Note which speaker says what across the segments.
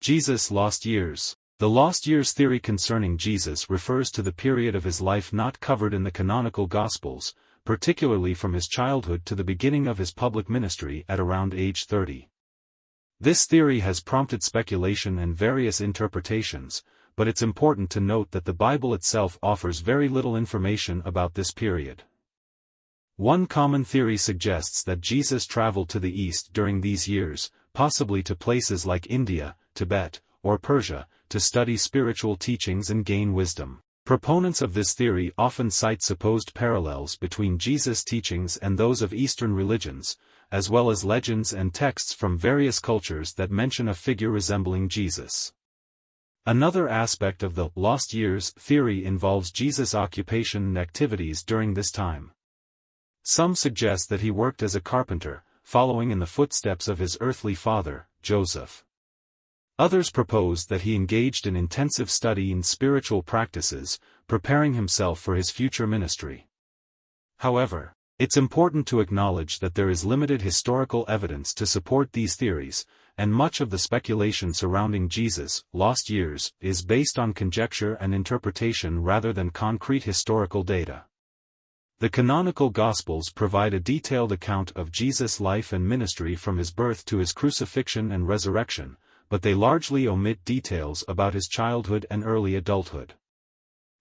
Speaker 1: Jesus' lost years. The lost years theory concerning Jesus refers to the period of his life not covered in the canonical Gospels, particularly from his childhood to the beginning of his public ministry at around age 30. This theory has prompted speculation and various interpretations, but it's important to note that the Bible itself offers very little information about this period. One common theory suggests that Jesus traveled to the east during these years, possibly to places like India, Tibet, or Persia, to study spiritual teachings and gain wisdom. Proponents of this theory often cite supposed parallels between Jesus' teachings and those of Eastern religions, as well as legends and texts from various cultures that mention a figure resembling Jesus. Another aspect of the lost years theory involves Jesus' occupation and activities during this time. Some suggest that he worked as a carpenter, following in the footsteps of his earthly father, Joseph. Others propose that he engaged in intensive study in spiritual practices, preparing himself for his future ministry. However, it's important to acknowledge that there is limited historical evidence to support these theories, and much of the speculation surrounding Jesus' lost years is based on conjecture and interpretation rather than concrete historical data. The canonical Gospels provide a detailed account of Jesus' life and ministry from his birth to his crucifixion and resurrection, but they largely omit details about his childhood and early adulthood.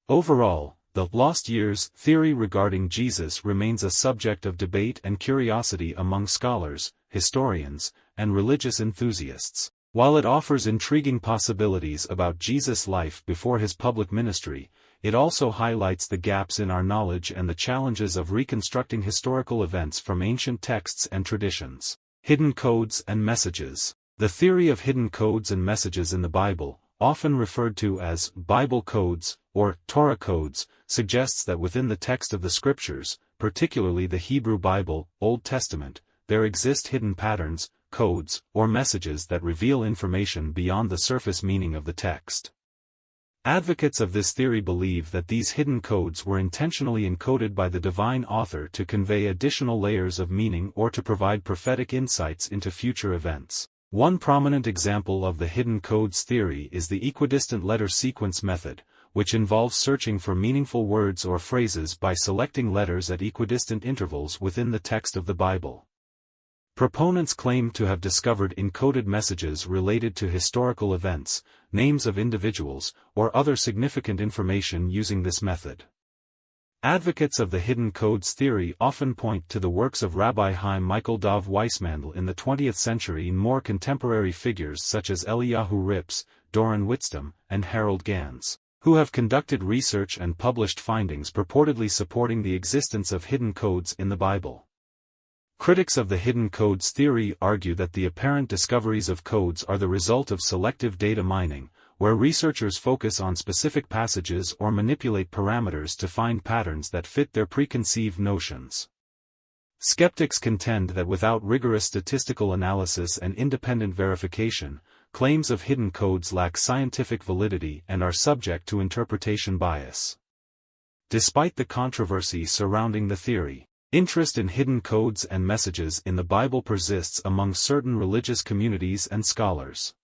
Speaker 1: Overall, the lost years theory regarding Jesus remains a subject of debate and curiosity among scholars, historians, and religious enthusiasts. While it offers intriguing possibilities about Jesus' life before his public ministry, it also highlights the gaps in our knowledge and the challenges of reconstructing historical events from ancient texts and traditions. Hidden codes and messages. The theory of hidden codes and messages in the Bible, often referred to as Bible codes or Torah codes, suggests that within the text of the Scriptures, particularly the Hebrew Bible, Old Testament, there exist hidden patterns, codes, or messages that reveal information beyond the surface meaning of the text. Advocates of this theory believe that these hidden codes were intentionally encoded by the divine author to convey additional layers of meaning or to provide prophetic insights into future events. One prominent example of the hidden codes theory is the equidistant letter sequence method, which involves searching for meaningful words or phrases by selecting letters at equidistant intervals within the text of the Bible. Proponents claim to have discovered encoded messages related to historical events, names of individuals, or other significant information using this method. Advocates of the hidden codes theory often point to the works of Rabbi Chaim Michael Dov Weissmandl in the 20th century and more contemporary figures such as Eliyahu Rips, Doron Whitstam, and Harold Gans, who have conducted research and published findings purportedly supporting the existence of hidden codes in the Bible. Critics of the hidden codes theory argue that the apparent discoveries of codes are the result of selective data mining, where researchers focus on specific passages or manipulate parameters to find patterns that fit their preconceived notions. Skeptics contend that without rigorous statistical analysis and independent verification, claims of hidden codes lack scientific validity and are subject to interpretation bias. Despite the controversy surrounding the theory, interest in hidden codes and messages in the Bible persists among certain religious communities and scholars.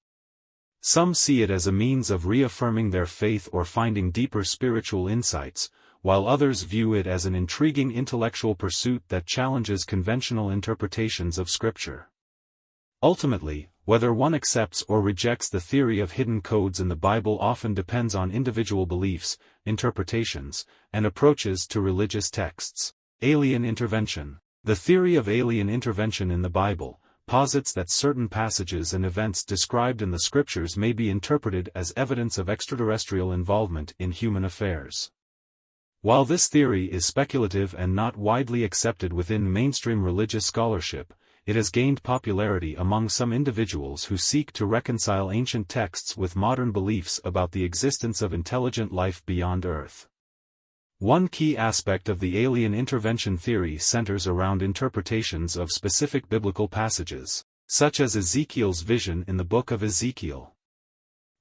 Speaker 1: Some see it as a means of reaffirming their faith or finding deeper spiritual insights, while others view it as an intriguing intellectual pursuit that challenges conventional interpretations of Scripture. Ultimately, whether one accepts or rejects the theory of hidden codes in the Bible often depends on individual beliefs, interpretations, and approaches to religious texts. Alien intervention. The theory of alien intervention in the Bible posits that certain passages and events described in the Scriptures may be interpreted as evidence of extraterrestrial involvement in human affairs. While this theory is speculative and not widely accepted within mainstream religious scholarship, it has gained popularity among some individuals who seek to reconcile ancient texts with modern beliefs about the existence of intelligent life beyond Earth. One key aspect of the alien intervention theory centers around interpretations of specific biblical passages, such as Ezekiel's vision in the book of Ezekiel.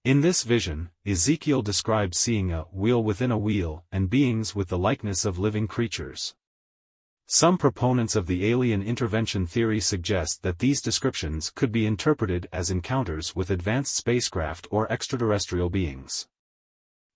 Speaker 1: In this vision, Ezekiel describes seeing a wheel within a wheel and beings with the likeness of living creatures. Some proponents of the alien intervention theory suggest that these descriptions could be interpreted as encounters with advanced spacecraft or extraterrestrial beings.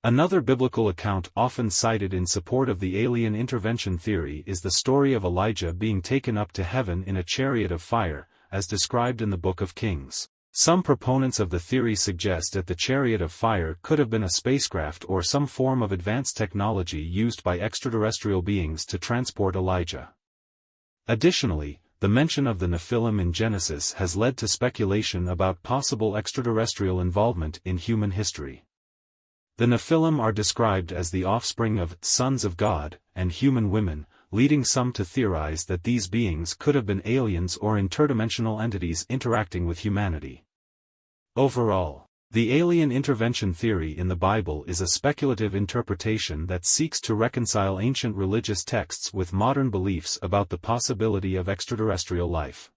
Speaker 1: Another biblical account often cited in support of the alien intervention theory is the story of Elijah being taken up to heaven in a chariot of fire, as described in the Book of Kings. Some proponents of the theory suggest that the chariot of fire could have been a spacecraft or some form of advanced technology used by extraterrestrial beings to transport Elijah. Additionally, the mention of the Nephilim in Genesis has led to speculation about possible extraterrestrial involvement in human history. The Nephilim are described as the offspring of sons of God and human women, leading some to theorize that these beings could have been aliens or interdimensional entities interacting with humanity. Overall, the alien intervention theory in the Bible is a speculative interpretation that seeks to reconcile ancient religious texts with modern beliefs about the possibility of extraterrestrial life.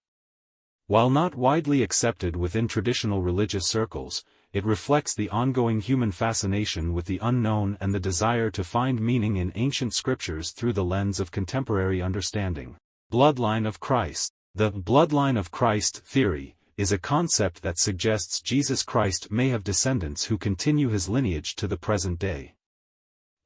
Speaker 1: While not widely accepted within traditional religious circles, it reflects the ongoing human fascination with the unknown and the desire to find meaning in ancient scriptures through the lens of contemporary understanding. Bloodline of Christ. The Bloodline of Christ theory is a concept that suggests Jesus Christ may have descendants who continue his lineage to the present day.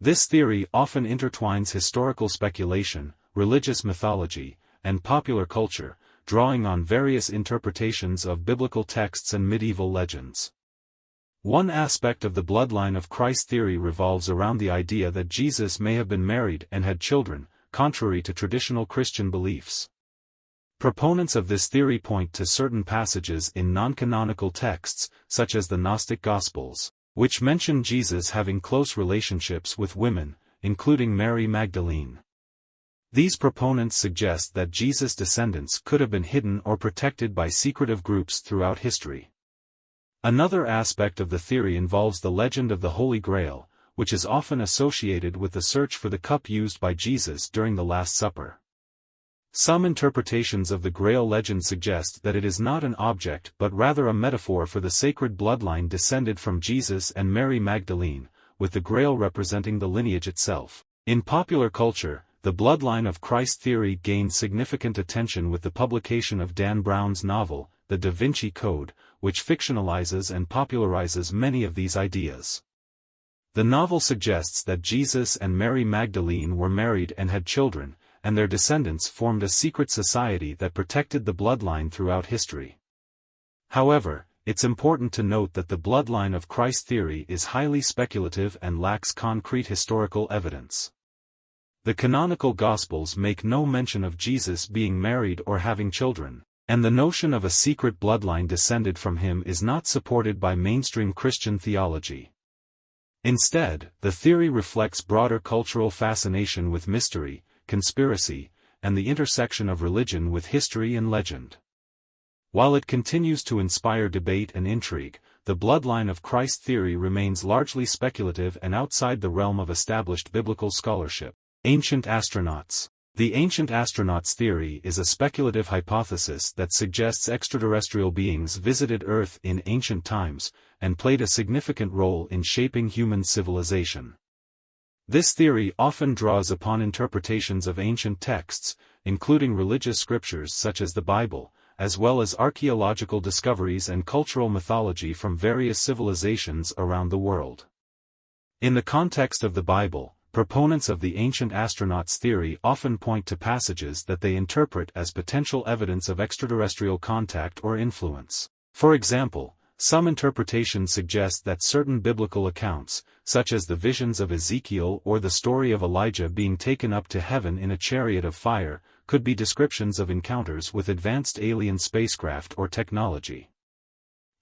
Speaker 1: This theory often intertwines historical speculation, religious mythology, and popular culture, drawing on various interpretations of biblical texts and medieval legends. One aspect of the Bloodline of Christ theory revolves around the idea that Jesus may have been married and had children, contrary to traditional Christian beliefs. Proponents of this theory point to certain passages in non-canonical texts, such as the Gnostic Gospels, which mention Jesus having close relationships with women, including Mary Magdalene. These proponents suggest that Jesus' descendants could have been hidden or protected by secretive groups throughout history. Another aspect of the theory involves the legend of the Holy Grail, which is often associated with the search for the cup used by Jesus during the Last Supper. Some interpretations of the Grail legend suggest that it is not an object but rather a metaphor for the sacred bloodline descended from Jesus and Mary Magdalene, with the Grail representing the lineage itself. In popular culture, the Bloodline of Christ theory gained significant attention with the publication of Dan Brown's novel, The Da Vinci Code, which fictionalizes and popularizes many of these ideas. The novel suggests that Jesus and Mary Magdalene were married and had children, and their descendants formed a secret society that protected the bloodline throughout history. However, it's important to note that the Bloodline of Christ theory is highly speculative and lacks concrete historical evidence. The canonical Gospels make no mention of Jesus being married or having children, and the notion of a secret bloodline descended from him is not supported by mainstream Christian theology. Instead, the theory reflects broader cultural fascination with mystery, conspiracy, and the intersection of religion with history and legend. While it continues to inspire debate and intrigue, the Bloodline of Christ theory remains largely speculative and outside the realm of established biblical scholarship. Ancient astronauts. The ancient astronauts theory is a speculative hypothesis that suggests extraterrestrial beings visited Earth in ancient times, and played a significant role in shaping human civilization. This theory often draws upon interpretations of ancient texts, including religious scriptures such as the Bible, as well as archaeological discoveries and cultural mythology from various civilizations around the world. In the context of the Bible, proponents of the ancient astronauts theory often point to passages that they interpret as potential evidence of extraterrestrial contact or influence. For example, some interpretations suggest that certain biblical accounts, such as the visions of Ezekiel or the story of Elijah being taken up to heaven in a chariot of fire, could be descriptions of encounters with advanced alien spacecraft or technology.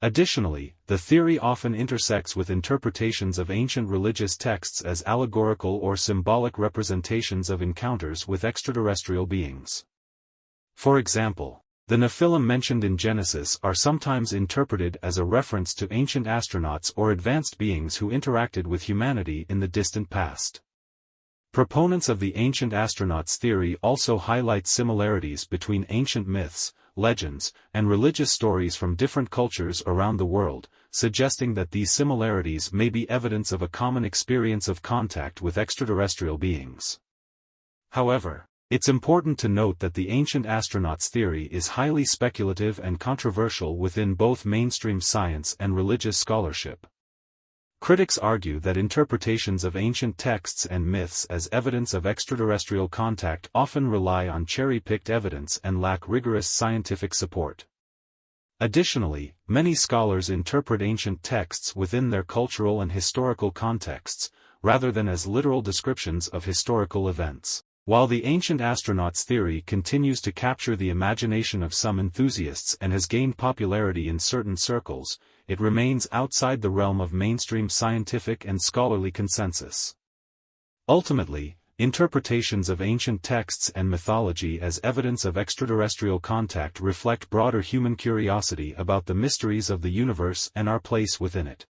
Speaker 1: Additionally, the theory often intersects with interpretations of ancient religious texts as allegorical or symbolic representations of encounters with extraterrestrial beings. For example, the Nephilim mentioned in Genesis are sometimes interpreted as a reference to ancient astronauts or advanced beings who interacted with humanity in the distant past. Proponents of the ancient astronauts theory also highlight similarities between ancient myths, legends, and religious stories from different cultures around the world, suggesting that these similarities may be evidence of a common experience of contact with extraterrestrial beings. However, It's important to note that the ancient astronauts theory is highly speculative and controversial within both mainstream science and religious scholarship. Critics argue that interpretations of ancient texts and myths as evidence of extraterrestrial contact often rely on cherry-picked evidence and lack rigorous scientific support. Additionally, many scholars interpret ancient texts within their cultural and historical contexts, rather than as literal descriptions of historical events. While the ancient astronauts theory continues to capture the imagination of some enthusiasts and has gained popularity in certain circles, it remains outside the realm of mainstream scientific and scholarly consensus. Ultimately, interpretations of ancient texts and mythology as evidence of extraterrestrial contact reflect broader human curiosity about the mysteries of the universe and our place within it.